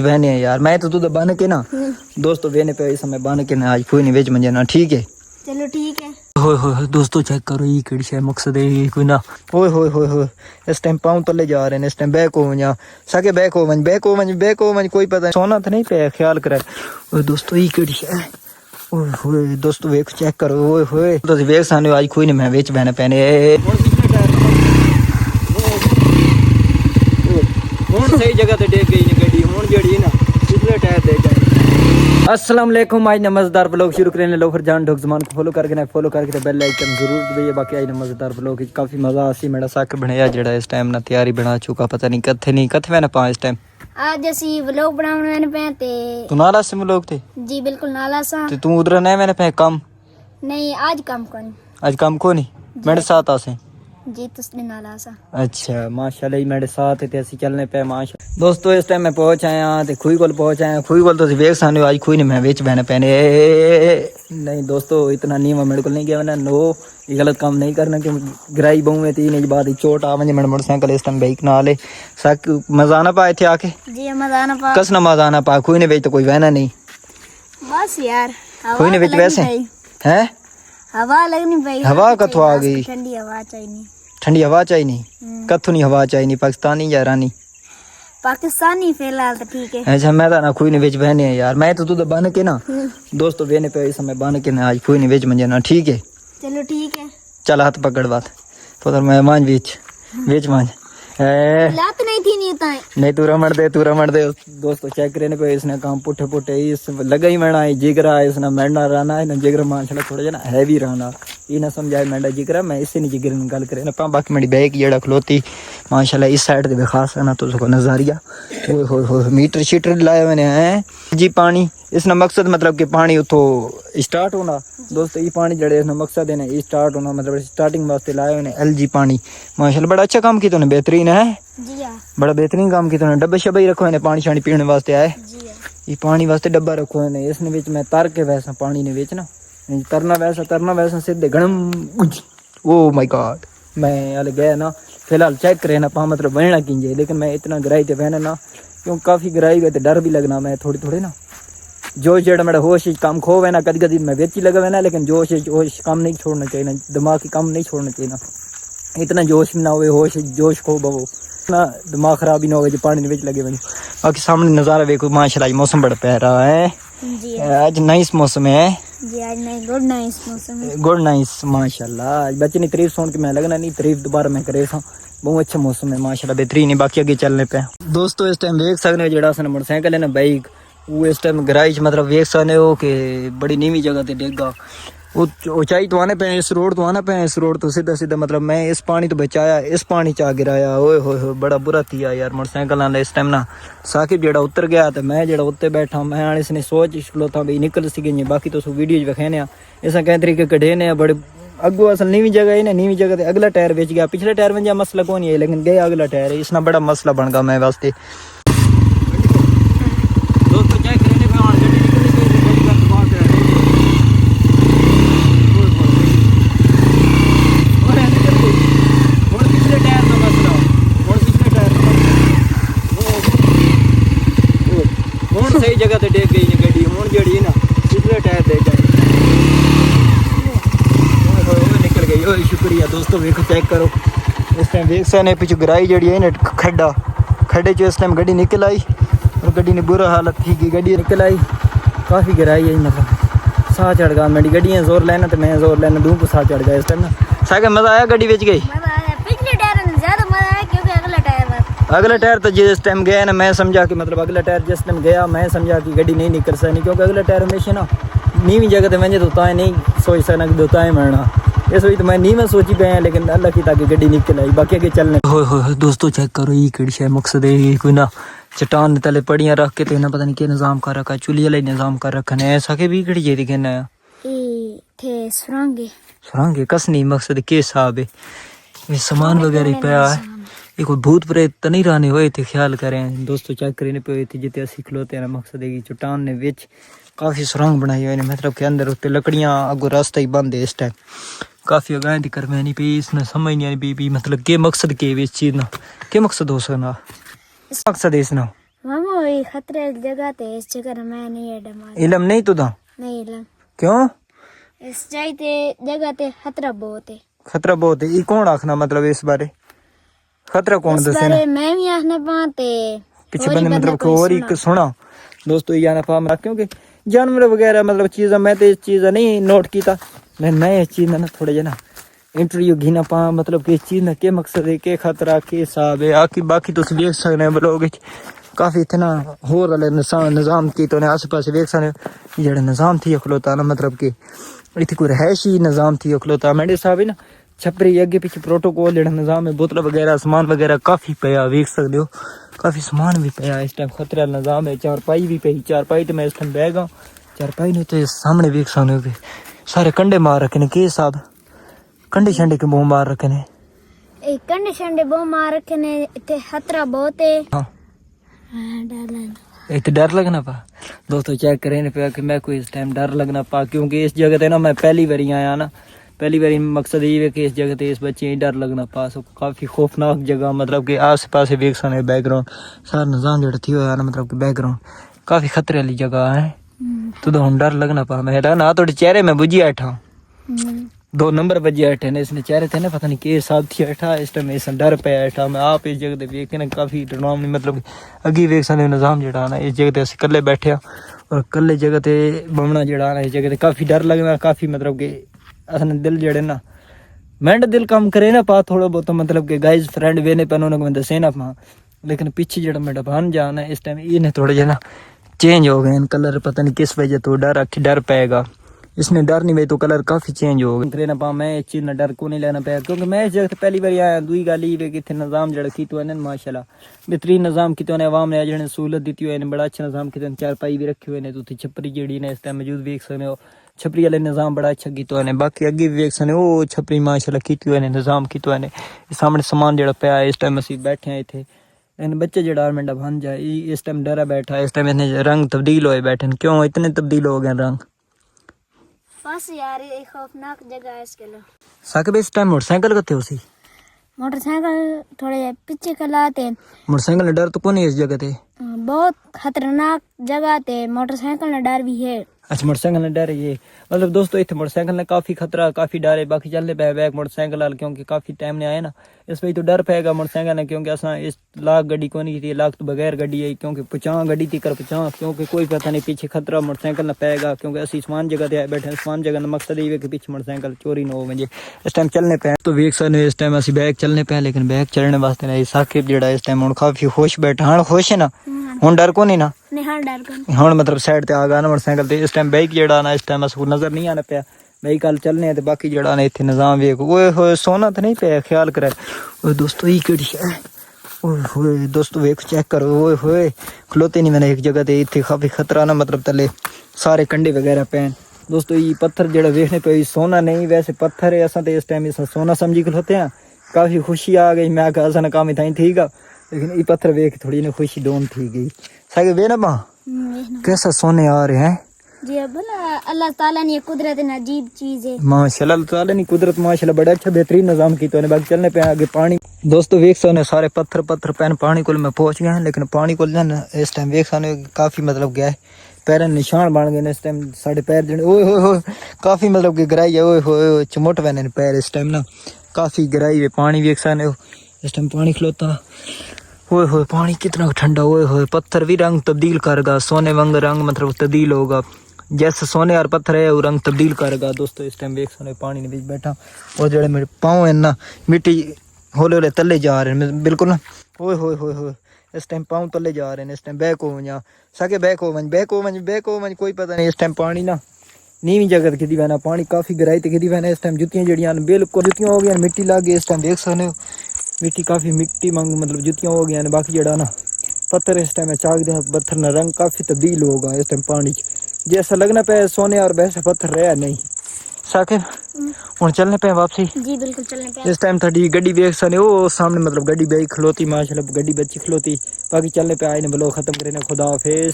बहने है यार, मैं तो बन के ना दोस्तों वेने पे इस समय बन के ना आज कोई नहीं बेच मंजे ना, ठीक है चलो ठीक है। होए दोस्तों चेक करो ये केड़ी शे मकसद है कोई ना। होए इस टाइम पाँव तले जा रहे हैं, इस टाइम बैक हो वञा सके बैक हो वञ कोई पता सोना तो नहीं पे ख्याल करे। ओए दोस्तों ये केड़ी शे ओए दोस्तों वेख चेक करो ओए तो वेख साने आज कोई नहीं मैं बेच बहने पहने सही जगह ते टेक गई गड्डी हुन जेड़ी ना पिछले टायर दे जाए। अस्सलाम वालेकुम, आज मजेदार ब्लॉग शुरू करें लो फिर जान ढोक जमान को फॉलो करके बेल आइकन जरूर दबाइए। बाकी आज मजेदार ब्लॉग काफी मजा आसी। मेरा साक बनाया जेड़ा इस टाइम ना तैयारी बना चुका, पता नहीं कथे मैं ना पा इस टाइम आज ਅਸੀਂ ਵਲੌਗ ਬਣਾਉਣ ਪਏ ਤੇ तू नाला से लोग थे जी बिल्कुल नाला सा ते तू उधर नहीं मैंने पे काम नहीं आज काम कौन आज काम को नहीं मेरे साथ आसे जी तुसने नाला सा। अच्छा माशाल्लाह मेरे साथ थे असि चलने पे माशा दोस्तों इस टाइम मैं पहुंच आया ते खुई कोल पहुंच आया। खुई कोल तो वेख साने आज खुई नहीं मैं बेच बहने पहने नहीं दोस्तों इतना नीवा मेरे को नहीं गया ना नो ये गलत काम नहीं करना कि गिराई बहु में तीन बाद चोट आ वजे मेरे मोटरसाइकिल इस टाइम बाइक ना ले सक मजा ना पाए थे आके जी मजा ना पा कस ना मजा ना पा खुई ने बेच तो कोई वहना नहीं बस यार खुई ने बेच वैसे हैं हवा लगनी पई हवा कथों आ गई ठंडी हवा चाहिए ठंडी हवा चाहिए नहीं कथों नहीं हवा चाहिए नहीं पाकिस्तानी या रानी पाकिस्तानी फिलहाल तो ठीक है। अच्छा मैं तो ना खुई ने बेच बहने है यार, मैं तो बन के ना दोस्तों वेने पे इस समय बन के ना आज खुई ने बेच मंजे ना, ठीक है चलो ठीक है। चल हाथ पकड़ बात तो मैं मांझ बेच मांझ लात नहीं थी नहीं तू रमड़ दे दोस्तों चेक करने पे इसने काम पुठे इस लगा ही मैंने जिगरा इसने मैंडा रहना है ना जिगरा माशाल्लाह थोड़ा जना हैवी रहना ये ना समझाए मैंडा जिगरा मैं इससे नहीं जिगर गल करे ना बाकी मेरी बैग जेड़ा खलोती माशाल्लाह इस साइड दे खास है ना तो उसको नजारिया हो मीटर शीटर लाए मैंने हैं जी पानी इसना मकसद मतलब कि पानी उतो स्टार्ट होना दोस्तों ये पानी जड़े इसना मकसद है ना ये स्टार्ट होना मतलब स्टार्टिंग वास्ते लाए मैंने एलजी पानी माशाल्लाह बड़ा अच्छा काम किया तूने बेहतरीन है जी हां बड़ा बेहतरीन काम किया तूने डब्बे शब्बे रखो है पानी शानी पीने वास्ते आए जी हां ये पानी वास्ते डब्बा रखो है इसने विच मैं तर के वैसा पानी ने बेचना तरना वैसा सीधे गणम ओ माय गॉड मैं अल गया ना फिलहाल चेक करे ना पा मतलब बनना कीजिए लेकिन मैं इतना गिराई थे बहना ना क्यों काफी गिराई गए तो डर भी लगना मैं थोड़ी ना जोश जेड़ा मेरा होश काम खो है ना कदी मैं बेची लगा है ना लेकिन जोश काम नहीं छोड़ना चाहिए ना दिमाग की काम नहीं छोड़ना चाहिए ना इतना जोश भी ना हो जोश खो बवो ना दिमाग खराब ही ना हो पानी बेच लगे बनी। बाकी सामने नज़ारा देखो माशाल्लाह मौसम बड़ा प्यारा है जी आज नाइस मौसम है जी आज नहीं गुड नाइस मौसम है गुड नाइस माशाल्लाह आज बच्चे ने तारीफ सुन के मैं लगना नहीं तारीफ दोबारा मैं करे सा बहुत अच्छा मौसम है माशाल्लाह बेहतरीन है। बाकी आगे चलने पे दोस्तों इस टाइम देख सकते हो जेड़ा सन मोटरसाइकिल है ना बाइक वो इस टाइम गराइज मतलब देख सकते हो कि बड़ी नीवी जगह ते डेगा ऊंचाई तो आने पे इस रोड तो सीधा मतलब मैं इस पानी तो बचाया इस पानी चा गिराया ओए होए बड़ा बुरा थिया यार मोटरसाइकिल आंदा इस टाइम ना साकिब जेड़ा उतर गया तो मैं जेड़ा उत्ते बैठा मैं इसने सोच खलोता भी निकल सी गई। बाकी तो वीडियो विखाने इस कई तरीके कढ़े ने बड़े अगो असल नीवी जगह है ना नीवी जगह ते अगला टायर बेच गया पिछले टायर में मसला कौन है लेकिन गया अगला टायर है इसना बड़ा मसला बन गया मैं वास्ते सही जगह ते टेक गई गड्डी हुन जेड़ी ना पिछले टायर दे जाए निकल गई ओए शुक्रिया दोस्तों देखो चेक करो इस टाइम देख सकते पीछे गिराई जड़ी है ना खड्डे जो इस टाइम गड्डी निकल आई और गड्डी ने बुरा हालत थी कि गड्डी निकल आई काफ़ी गिराई है मतलब साह चढ़ गया मेरी गड्डियाँ जोर लेना तो मैं जोर लेना दूँ को साह चढ़ गया इस टाइम ना साके मज़ा आया गड्डी बेच गई पिछले टायर में ज्यादा मजा आया क्योंकि अगला टायर तो जिस टाइम गया ना मैं समझा कि मतलब अगला टायर जिस टाइम गया मैं समझा कि गड्डी नहीं निकल सकनी क्योंकि अगला टायर हमेशा ना नीवी जगह तो मैं दोता नहीं सोच सकना कि दोता है मरना इस वजह तो मैं नहीं मैं सोची पे हैं लेकिन अल्लाह की ताकि गड्डी निकल आई। बाकी आगे चलने हो दोस्तों चेक करो ये केड़ी शे मकसद है कोई ना चट्टान तले पड़ियाँ रख के तो ना पता नहीं क्या निज़ाम कर रखा चूल्ही वाला निज़ाम कर रखा है ऐसा के भी केड़ी चीज़ कहना थे सुरंगे कस नहीं मकसद के हिसाब है सामान वगैरह पे है ये कोई भूत प्रेत तो नहीं रहने हुए थे ख्याल करें दोस्तों चेक करने पे हुए थे जितने असी खलोते हैं मकसद है कि चट्टान ने विच काफ़ी सुरंग बनाई हुई मतलब के अंदर उत्ते लकड़ियाँ अगो रास्ता ही बंद है इस टाइम काफ़ी अगाह थी करवानी पी इसने समझ नहीं पी मतलब के मकसद के इस चीज़ ना के मकसद हो सकना मकसद है इसना मामू ये खतरे की जगह ते इस जगह मैं नहीं है डमा इलम नहीं तुदा नहीं लम क्यों इस जाइते जगह ते खतरा बहुत है खतरा बहुत है ये कौन आखना मतलब इस बारे खतरा कौन इस दसे ना बारे मैं भी आखना पाते पीछे बंदे मतलब को और ही सुना दोस्तों ये जाना पा क्योंकि जानवर वगैरह मतलब चीज़ मैं तो इस चीज़ नहीं नोट किया मैं इस चीज़ ना थोड़ा जना इंटरव्यू घीना पा मतलब कि इस चीज़ ना के मकसद है के खतरा के हिसाब है आकी बाकी तुम देख सकते हैं ब्लॉग काफ़ी इतना होर वाले निज़ाम की तो आस पास देख सकते जेड़ा निज़ाम थी खलोता ना मतलब कि इतनी कोई रहायशी निज़ाम थी खलोता मेरे हिसाब है ना छपरी अगे पीछे प्रोटोकॉल जेड़ा निज़ाम है बोतल वगैरह सामान वगैरह काफ़ी पिया देख सकते हो काफ़ी सामान भी पिया इस टाइम खतरे वाला निज़ाम है चारपाई भी पई चारपाई तो मैं इस टाइम बह गया चारपाई ने तो सामने देख सकते हो सारे कंडे मार रखे ने के हिसाब कंडे शंडे के मुंह मार रखे ने एक कंडे शंडे बो मार रखे ने इतने खतरा बहुत है हाँ डर लगना इतने डर लगना पा दोस्तों चेक करें पे कि मैं कोई इस टाइम डर लगना पा क्योंकि इस जगह ते ना मैं पहली बारी आया ना पहली बारी मकसद ये है कि इस जगह ते इस बच्चे डर लगना पा सो काफ़ी खौफनाक जगह मतलब कि आस पास देख सकते बैकग्राउंड सारा निज़ाम जो थी हुआ ना मतलब कि बैकग्राउंड काफ़ी खतरे वाली जगह है तो हम डर लगना पा मैं ना थोड़े चेहरे में बुझी बैठा 2 नंबर बजे बैठे ने इसने चेहरे थे ना पता नहीं के हिसाब थी बैठा इस टाइम इस डर पे बैठा मैं आप इस जगह देख के ना काफ़ी डरावनी मतलब अगे वेख सकते निज़ाम जड़ा ना इस जगह अस कल्ले बैठे और कल्ले जगह ते बमना जड़ा ना इस जगह काफ़ी डर लगना काफ़ी मतलब कि असन दिल जड़े ना मैंड दिल काम करे ना पा थोड़ा बहुत मतलब कि गाइज फ्रेंड वेने पे उन्होंने मैं दसे ना पा लेकिन पीछे जड़ा मेरा बहन जाना इस टाइम ये थोड़े जे ना चेंज हो गए कलर पता नहीं किस वजह तो डर आखिर डर पाएगा इसने डर नहीं भाई तो कलर काफ़ी चेंज हो गए ना पा मैं इस चीज़ ना डर को नहीं लेना पाया क्योंकि मैं इस जगह पहली बार आया दूई गल ये कि निज़ाम जड़ा की तो माशाल्लाह बेहतरीन निज़ाम की तो आवाम ने जिन्हें सहूलत दी हुई बड़ा अच्छा निज़ाम की चारपाई भी रखे हुए हैं तो छपरी जी ने इस टाइम मौजूद देख सकते हो छपरी वाले निज़ाम बड़ा अच्छा किया है बाकी अगे भी देख सकते हो छपरी माशाल्लाह की हुए निज़ाम किया है सामने सामान जो पाया इस टाइम असी बैठे हैं इतने इन बच्चे जड़ा मेरा बन जाए इस टाइम डरा बैठा इस टाइम इतने रंग तब्दील होए बैठे क्यों इतने तब्दील हो गए रंग बस यार ये खौफनाक जगह है इसके लिए साकिब इस टाइम मोटरसाइकिल करते हो सी मोटरसाइकिल थोड़े पीछे कलाते मोटरसाइकिल ने डर तो कौन है इस जगह ते बहुत खतरनाक जगह ते मोटरसाइकिल ना डर भी है अच्छा मोटरसाइकिल ने डर ये मतलब दोस्तों इतने मोटरसाइकिल ने काफ़ी खतरा काफ़ी डर है बाकी चलने पे बैग मोटरसाइकिल वाल क्योंकि काफ़ी टाइम ने आए ना इस वजह तो डर पेगा मोटरसाइकिल ने क्योंकि असा इस लाख गड्डी को नहीं थी लाख तो बगैर गड्डी आई क्योंकि पचां गड्डी थी कर पचां क्योंकि कोई पता नहीं पीछे खतरा मोटरसाइकिल न पेगा क्योंकि असी समान जगह आए बैठे समान जगह मकसद ये कि पीछे मोटरसाइकिल चोरी न हो वजे इस टाइम चलने पे तो वेख सकते इस टाइम असी बैग चलने पे लेकिन बैग चलने वास्ते ना साकिब जड़ा इस टाइम काफ़ी खुश बैठा हाँ खुश है ना हूँ डर को नहीं ना हाँ मतलब साइड ते आ गया ना मोटरसाइकिल ते इस टाइम बाइक जड़ा ना इस टाइम अस नजर नहीं आना पाया बाइक कल चलने ते बाकी जड़ा ना इतने निज़ाम वेख ओए होए सोना तो नहीं पाया ख्याल करे ओए दोस्तों ये केड़ी है ओए होए दोस्तों वेख चेक करो ओए होए खलोते नहीं मैंने एक जगह ते इतने काफ़ी खतरा ना मतलब तले सारे कंडे वगैरह पैन दोस्तों ये पत्थर जड़ा वेखने पे सोना नहीं वैसे पत्थर है असा तो इस टाइम इस सोना समझी खलोते हैं काफ़ी खुशी आ गई मैं कहा असा काम था ठीक है लेकिन ये पत्थर वेख थोड़ी ना खुशी डोन थी गई सागे वे ना बा कैसा सोने आ रहे हैं जी भला अल्लाह ताला ने कुदरत ने अजीब चीज है माशाल्लाह अल्लाह ताला ने कुदरत माशाल्लाह बड़ा अच्छा बेहतरीन निज़ाम की तो बाकी चलने पे आगे पानी दोस्तों वेख सकते सारे पत्थर पत्थर पैन पानी को मैं पहुंच गया लेकिन पानी को इस टाइम वेख सकते काफ़ी मतलब गया पैर निशान बन गए इस टाइम साढ़े पैर जने ओए होए होए काफ़ी मतलब कि गराई है ओए होए चमोट पैने पैर इस टाइम ना काफ़ी गराई है पानी वेख सकते हो इस टाइम पानी खलोता ओए होए पानी कितना ठंडा ओए होए पत्थर भी रंग तब्दील करेगा सोने वांग रंग मतलब तब्दील होगा जैसे सोने और पत्थर है वो रंग तब्दील करेगा दोस्तों इस टाइम देख सोने पानी में बैठा और जड़े मेरे पाँव है ना मिट्टी होले होले तले जा रहे हैं बिल्कुल ना ओए होए होए होए इस टाइम पाँव तले जा रहे हैं इस टाइम बैक हो वंजा सके बैक हो वंज कोई पता नहीं इस टाइम पानी ना नीवी जगह किदी बहना पानी काफ़ी गहराई ते किदी बहना इस टाइम जुतियाँ जड़ियाँ बिल्कुल जुतियाँ हो गई मिट्टी लग गई इस टाइम देख सकते हो मिट्टी काफ़ी मिट्टी मंग मतलब जुतियाँ हो गई बाकी जड़ा ना पत्थर इस टाइम चाक दे पत्थर ना रंग काफ़ी तब्दील होगा इस टाइम पानी जैसा लगना पे सोने और वैसा पत्थर रहा नहीं साकिब हूँ चलने पे वापसी जी बिल्कुल चलने पे इस टाइम थोड़ी गड्डी वेख सकते हो सामने मतलब गड्डी बेई खलोती माशाल्लाह गड्डी बच्ची खलोती बाकी चलने पे आए ने ब्लॉग खत्म करे खुदा हाफिज।